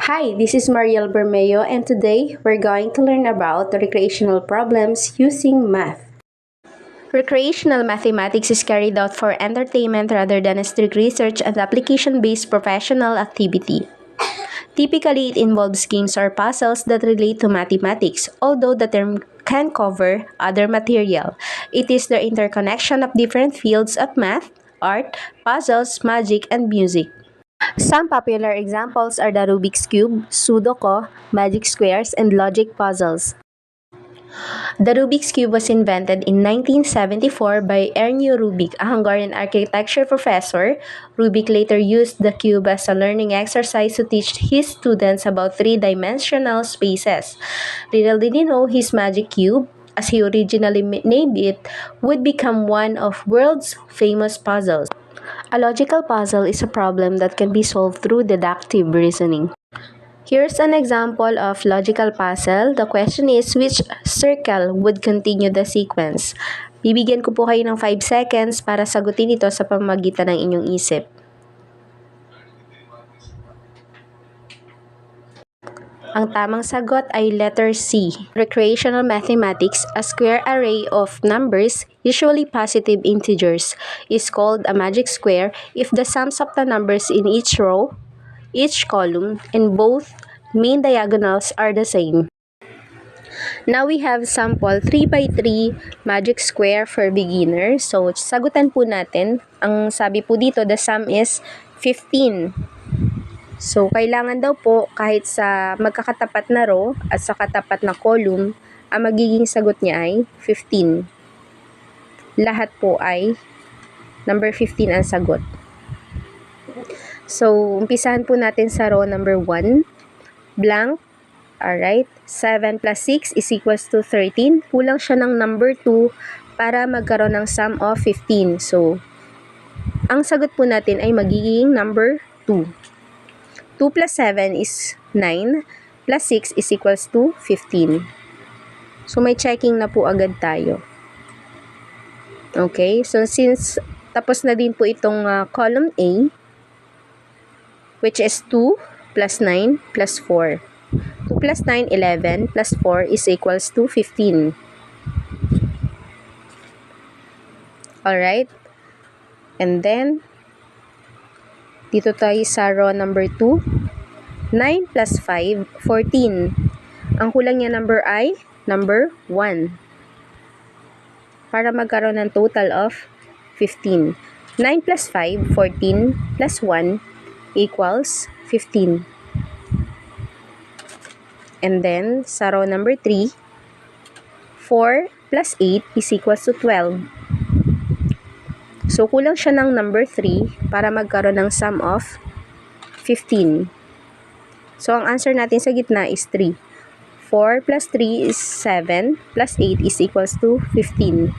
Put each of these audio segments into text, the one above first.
Hi, this is Mariel Bermeo, and today we're going to learn about the recreational problems using math. Recreational mathematics is carried out for entertainment rather than a strict research and application-based professional activity. Typically, it involves games or puzzles that relate to mathematics, although the term can cover other material. It is the interconnection of different fields of math, art, puzzles, magic, and music. Some popular examples are the Rubik's Cube, Sudoku, magic squares, and logic puzzles. The Rubik's Cube was invented in 1974 by Erno Rubik, a Hungarian architecture professor. Rubik later used the cube as a learning exercise to teach his students about three-dimensional spaces. Little did he know his magic cube, as he originally named it, would become one of world's famous puzzles. A logical puzzle is a problem that can be solved through deductive reasoning. Here's an example of logical puzzle. The question is, which circle would continue the sequence? Bibigyan ko po kayo ng 5 seconds para sagutin ito sa pamamagitan ng inyong isip. Ang tamang sagot ay letter C. Recreational mathematics, a square array of numbers, usually positive integers, is called a magic square if the sums of the numbers in each row, each column, and both main diagonals are the same. Now we have sample 3x3 magic square for beginners. So, sagutan po natin. Ang sabi po dito, the sum is 15. So, kailangan daw po kahit sa magkakatapat na row at sa katapat na column, ang magiging sagot niya ay 15. Lahat po ay number 15 ang sagot. So, umpisahan po natin sa row number 1. Blank. Alright. 7 plus 6 is equals to 13. Kulang siya ng number 2 para magkaroon ng sum of 15. So, ang sagot po natin ay magiging number 2. 2 plus 7 is 9, plus 6 is equals to 15. So, may checking na po agad tayo. Okay, so since tapos na din po itong column A, which is 2 plus 9 plus 4. 2 plus 9, 11, plus 4 is equals to 15. Alright, and then, dito tayo sa row number 2. 9 plus 5, 14. Ang kulang niya number ay number 1. Para magkaroon ng total of 15. 9 plus 5, 14, plus 1 equals 15. And then, sa row number 3, 4 plus 8 is equals to 12. So, kulang siya ng number 3 para magkaroon ng sum of 15. So, ang answer natin sa gitna is 3. 4 plus 3 is 7, plus 8 is equals to 15.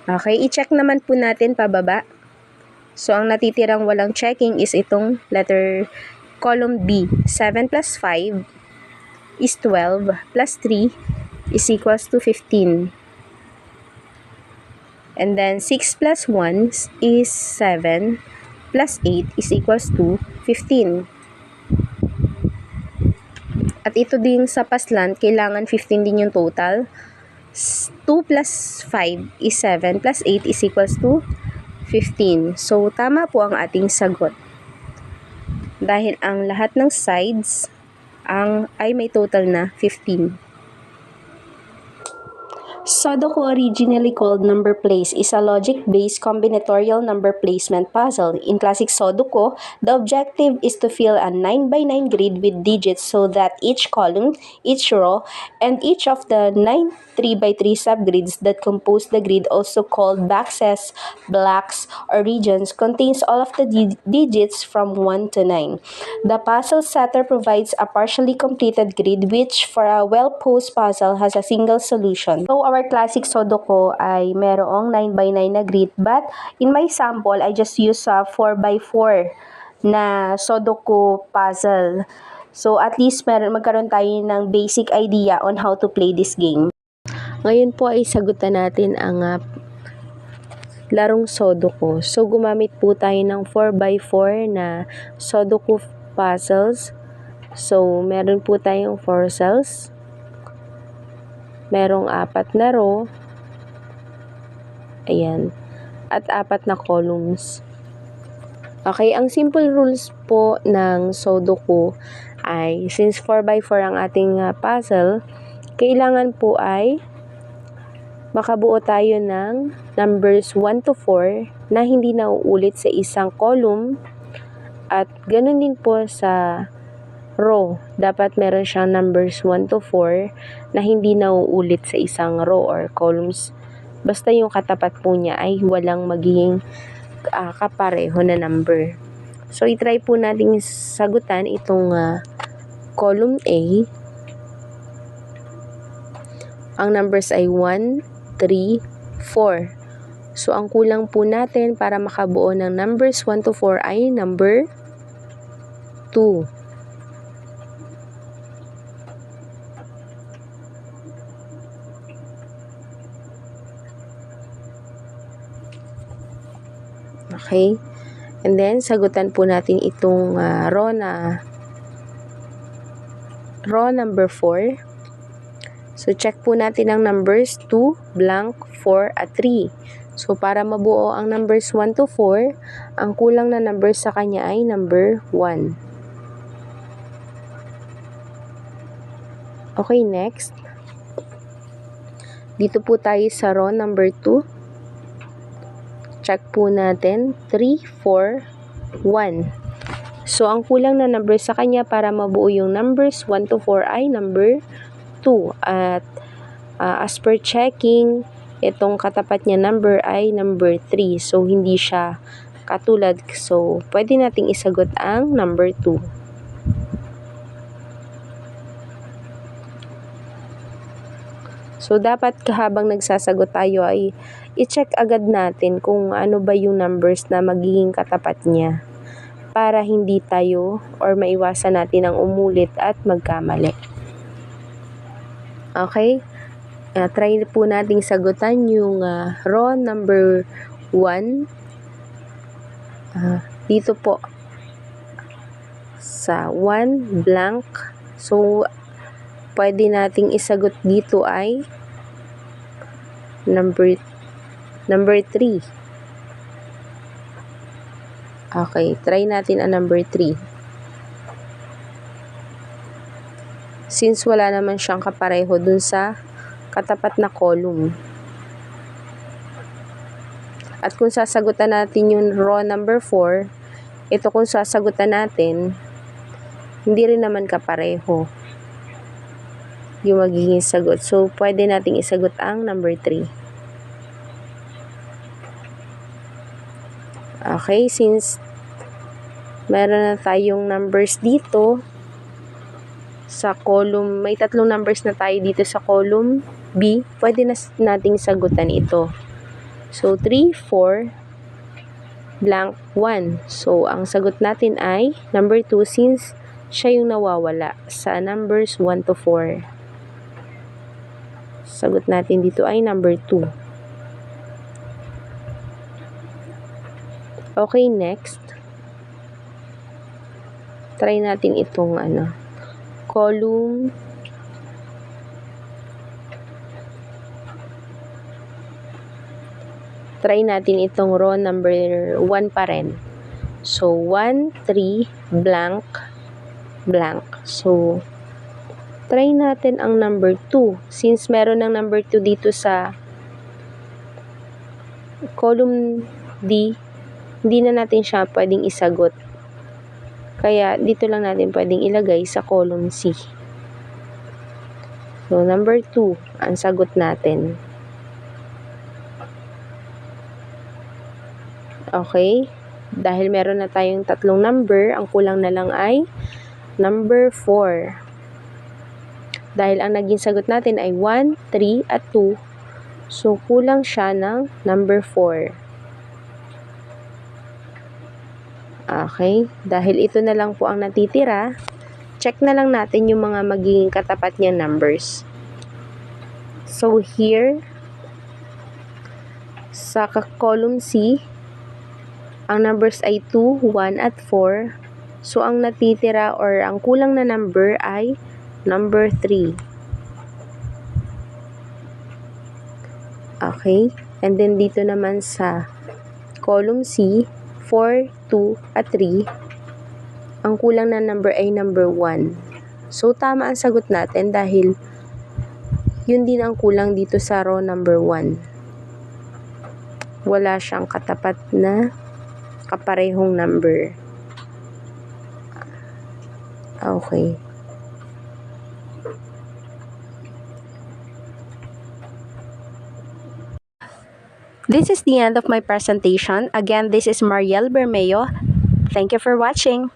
Okay, i-check naman po natin pababa. So, ang natitirang walang checking is itong letter column B. 7 plus 5 is 12, plus 3 is equals to 15. And then, 6 plus 1 is 7, plus 8 is equals to 15. At ito din sa paslant, kailangan 15 din yung total. 2 plus 5 is 7, plus 8 is equals to 15. So, tama po ang ating sagot. Dahil ang lahat ng sides ay may total na 15. Sudoku, originally called number place, is a logic-based combinatorial number placement puzzle. In classic Sudoku, the objective is to fill a 9x9 grid with digits so that each column, each row, and each of the 9 3x3 subgrids that compose the grid, also called boxes, blocks, or regions, contains all of the digits from 1 to 9. The puzzle setter provides a partially completed grid which, for a well-posed puzzle, has a single solution. So, our classic Sudoku ay merong 9x9 na grid, but in my sample, I just use a 4x4 na Sudoku puzzle. So, at least magkaroon tayo ng basic idea on how to play this game. Ngayon po ay sagutan natin ang larong Sudoku. So, gumamit po tayo ng 4x4 na Sudoku puzzles. So, meron po tayong 4 cells. Merong 4 na row. Ayan. At 4 na columns. Okay, ang simple rules po ng Sudoku ay since 4x4 ang ating puzzle, kailangan po ay makabuo tayo ng numbers 1 to 4 na hindi nauulit sa isang column at ganun din po sa row. Dapat meron siyang numbers 1 to 4 na hindi nauulit sa isang row or columns. Basta yung katapat po niya ay walang magiging kapareho na number. So, itry po natin sagutan itong column A. Ang numbers ay 1, 3, 4. So, ang kulang po natin para makabuo ng numbers 1 to 4 ay number 2. Okay? And then, sagutan po natin itong row number 4. So, check po natin ang numbers 2, blank, 4, at 3. So, para mabuo ang numbers 1 to 4, ang kulang na numbers sa kanya ay number 1. Okay, next. Dito po tayo sa row number 2. Check po natin 3, 4, 1. So, ang kulang na number sa kanya para mabuo yung numbers 1 to 4 ay number 2. At as per checking, itong katapat niya number ay number 3. So, hindi siya katulad. So, pwede nating isagot ang number 2. So, dapat habang nagsasagot tayo ay i-check agad natin kung ano ba yung numbers na magiging katapat niya para hindi tayo or maiwasan natin ang umulit at magkamali. Okay? Try po nating sagutan yung row number 1. Dito po sa 1 blank. So, pwede nating isagot dito ay number 3. Okay, try natin ang number 3. Since wala naman siyang kapareho dun sa katapat na column. At kung sasagutan natin yung row number 4, ito kung sasagutan natin, hindi rin naman kapareho yung magiging sagot. So, pwede nating isagot ang number 3. Okay, since meron na tayong numbers dito sa column, may 3 numbers na tayo dito sa column B, pwede na nating sagutan ito. So, 3, 4, blank, 1. So, ang sagot natin ay number 2 since siya yung nawawala sa numbers 1 to 4. Sagot natin dito ay number 2. Okay, next. Try natin itong column. Try natin itong row number 1 pa rin. So, 1, 3, blank, blank. So, try natin ang number 2. Since meron ng number 2 dito sa column D, hindi na natin siya pwedeng isagot. Kaya, dito lang natin pwedeng ilagay sa column C. So, number 2, ang sagot natin. Okay? Dahil meron na tayong 3 number, ang kulang na lang ay number 4. Dahil ang naging sagot natin ay 1, 3, at 2. So, kulang siya ng number 4. Okay? Dahil ito na lang po ang natitira, check na lang natin yung mga magiging katapat niyang numbers. So, here, Sa column C, ang numbers ay 2, 1, at 4. So, ang natitira or ang kulang na number ay number 3. Okay? And then, dito naman sa column C, 4, 2, at 3, ang kulang na number ay number 1. So, tama ang sagot natin dahil yun din ang kulang dito sa row number 1. Wala siyang katapat na kaparehong number. Okay. This is the end of my presentation. Again, this is Mariel Bermeo. Thank you for watching.